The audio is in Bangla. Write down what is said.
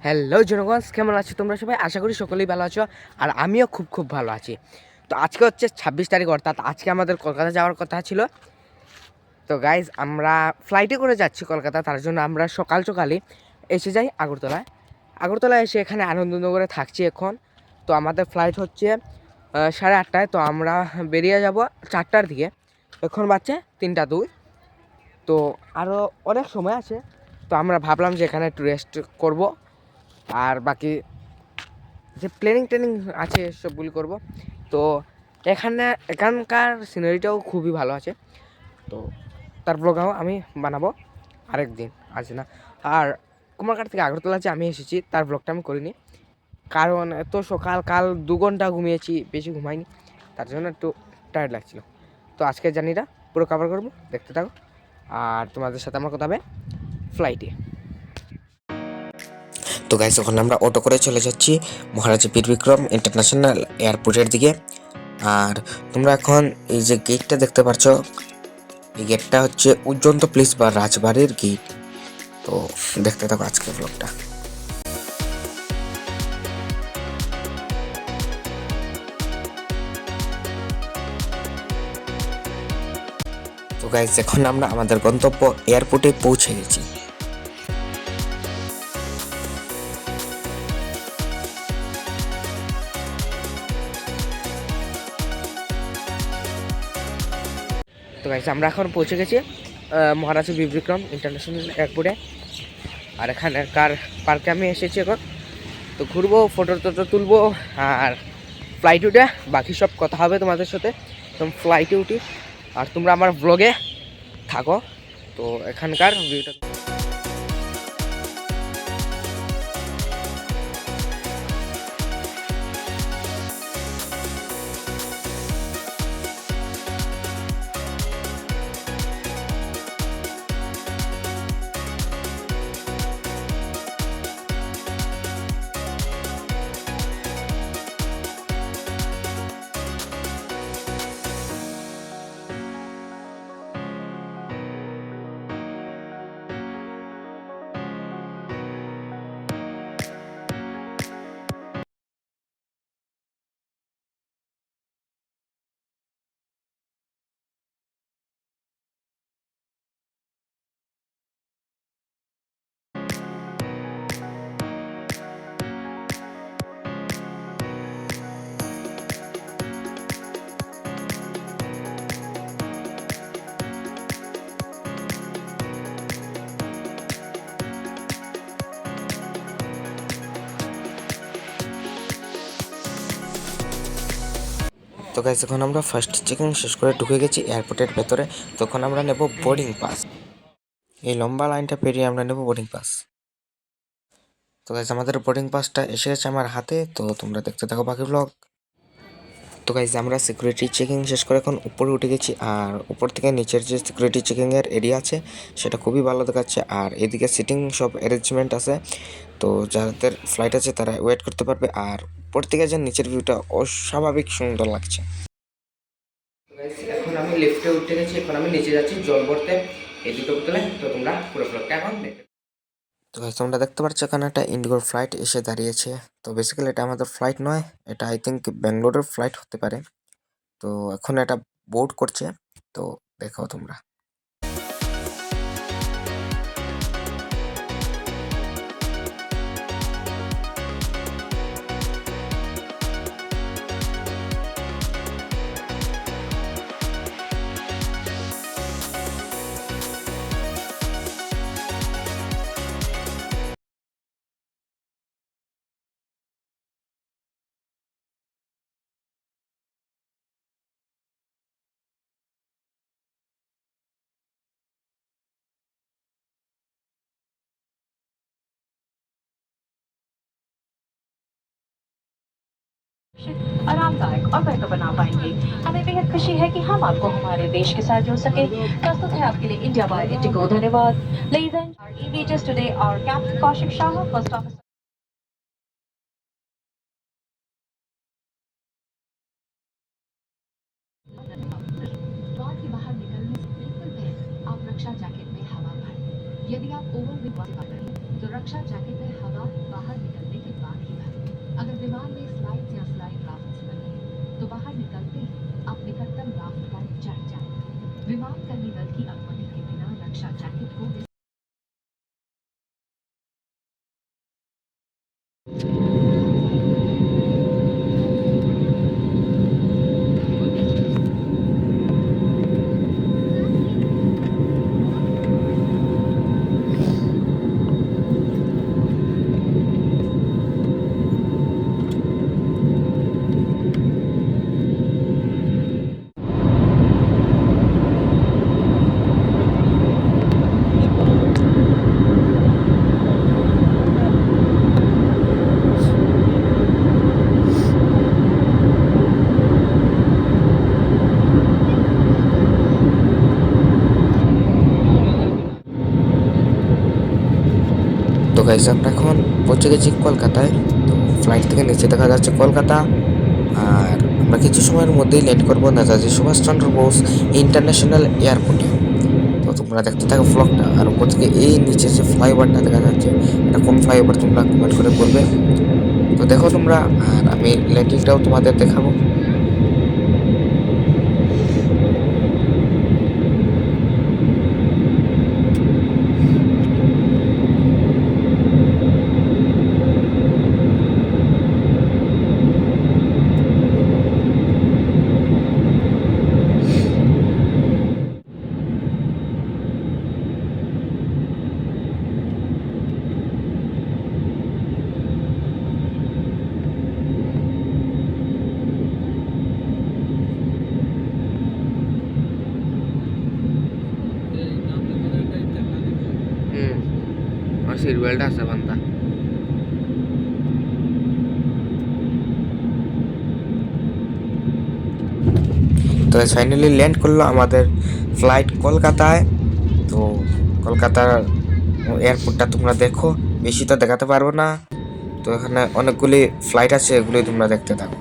হ্যালো জনগণ, কেমন আছো তোমরা সবাই? আশা করি সকলেই ভালো আছো, আর আমিও খুব ভালো আছি। তো আজকে হচ্ছে 26 তারিখ, অর্থাৎ আজকে আমাদের কলকাতা যাওয়ার কথা ছিল। তো গাইজ, আমরা ফ্লাইটে করে যাচ্ছি কলকাতা, তার জন্য আমরা সকালই এসে যাই আগরতলায় এসে এখানে আনন্দনগরে থাকছি এখন। তো আমাদের ফ্লাইট হচ্ছে 8:30টায়। তো আমরা বেরিয়ে যাব 4টার দিকে। এখন বাচ্চা 3টা 2। তো আরও অনেক সময় আছে। তো আমরা ভাবলাম যে এখানে একটু রেস্ট করবো, আর বাকি যে প্ল্যানিং আছে সবগুলি করব। তো এখানকার সিনারিটাও খুবই ভালো আছে। তো তার ব্লগও আমি বানাবো আরেকদিন, আছে না। আর কুমারঘাট থেকে আগরতলা যে আমি এসেছি তার ব্লগটা আমি করিনি, কারণ এত কাল 2 ঘন্টা ঘুমিয়েছি, বেশি ঘুমাইনি, তার জন্য একটু টায়ার্ড লাগছিল। তো আজকে জার্নিটা পুরো কভার করবো, দেখতে থাকো। আর তোমাদের সাথে আমার কথা হবে ফ্লাইটে। তো গাইস, এখন আমরা অটো করে চলে যাচ্ছি মহারাজা বীর বিক্রম ইন্টারন্যাশনাল এয়ারপোর্টের দিকে। আর তোমরা এখন এই যে গেটটা দেখতে পাচ্ছ, এই গেটটা হচ্ছে উজ্জন্ত প্লেস বা রাজবাড়ির গেট। তো দেখতে থাকো আজকের ব্লগটা। তো গাইস, এখন আমরা আমাদের গন্তব্য এয়ারপোর্টে পৌঁছে গেছি। তো গাইস, আমরা এখন পৌঁছে গেছি মহারাজা বীর বিক্রম ইন্টারন্যাশনাল এয়ারপোর্টে। আর এখানকার পার্কে আমি এসেছি এখন। তো ঘুরবো, ফটো তুলবো, আর ফ্লাইট উঠে বাকি সব কথা হবে তোমাদের সাথে। তুমি ফ্লাইটে উঠি আর তোমরা আমার ব্লগে থাকো। তো এখানকার ভিউটা তো গাইস, এখন আমরা ফার্স্ট চেকিং শেষ করে ঢুকে গেছি এয়ারপোর্টের ভেতরে। তখন আমরা নেব বোর্ডিং পাস। এই লম্বা লাইনটা পেরিয়ে আমরা নেব বোর্ডিং পাস। তো গাইস, আমাদের বোর্ডিং পাসটা এসে গেছে আমার হাতে। তো তোমরা দেখতে থাকো বাকি ব্লগ। তো গাইস, আমরা সিকিউরিটি চেকিং শেষ করে এখন উপরে উঠে গেছি। আর উপর থেকে নিচের যে সিকিউরিটি চেকিংয়ের এরিয়া আছে সেটা খুবই ভালো দেখাচ্ছে। আর এদিকে সিটিং সব অ্যারেঞ্জমেন্ট আছে, তো যাদের ফ্লাইট আছে তারা ওয়েট করতে পারবে। আর উপর থেকে যে নিচের ভিউটা অস্বাভাবিক সুন্দর লাগছে। এখন আমি লিফটে উঠে গেছি, এখন আমি নিচে যাচ্ছি জল ভরতে এই দুটো বোতলে। তো তোমরা পুরো ব্লগটা এখন দেখো। তো গাইস, তোমরা দেখতে পাচ্ছ এখানে একটা ইন্ডিগোর ফ্লাইট এসে দাঁড়িয়েছে। তো বেসিক্যালি এটা আমাদের ফ্লাইট নয়, এটা আই থিঙ্ক ব্যাঙ্গালোরের ফ্লাইট হতে পারে। তো এখন এটা বোর্ড করছে, তো দেখো তোমরা। आरामदायक और बेहतर बना पाएंगे। हमें बेहद खुशी है कि हम आपको हमारे देश के साथ जोड़ सके। प्रस्तुत है आपके लिए इंडिया बाय इंडिगो। धन्यवाद। Ladies and our EVJs today are Captain Kaushik Shah, First Officer. के बाहर निकलने से बिल्कुल पहले आप रक्षा जैकेट में हवा भरें। यदि आप ओवरविंड तो रक्षा जैकेट में हवा बाहर তো গাইস আমরা এখন পৌঁছে গেছি কলকাতায়। তো ফ্লাইট থেকে নিচে দেখা যাচ্ছে কলকাতা, আর আমরা কিছু সময়ের মধ্যেই ল্যান্ড করবো নেতাজি সুভাষচন্দ্র বোস ইন্টারন্যাশনাল এয়ারপোর্টে। তো তোমরা দেখতে থাকো ব্লগটা। আর উপর থেকে এই নিচে যে ফ্লাইওভারটা দেখা যাচ্ছে, এটা কোন ফ্লাইওভার তোমরা কমেন্ট করে বলবে। তো দেখো তোমরা, আর আমি ল্যান্ডিংটাও তোমাদের দেখাবো। আমার সিট বেল্ট আছে বান্দা। তো ফাইনালি ল্যান্ড করলো আমাদের ফ্লাইট কলকাতায়। তো কলকাতার এয়ারপোর্টটা তোমরা দেখো, বেশি তো দেখাতে পারবো না। তো এখানে অনেকগুলি ফ্লাইট আছে, এগুলোই তোমরা দেখতে থাকো।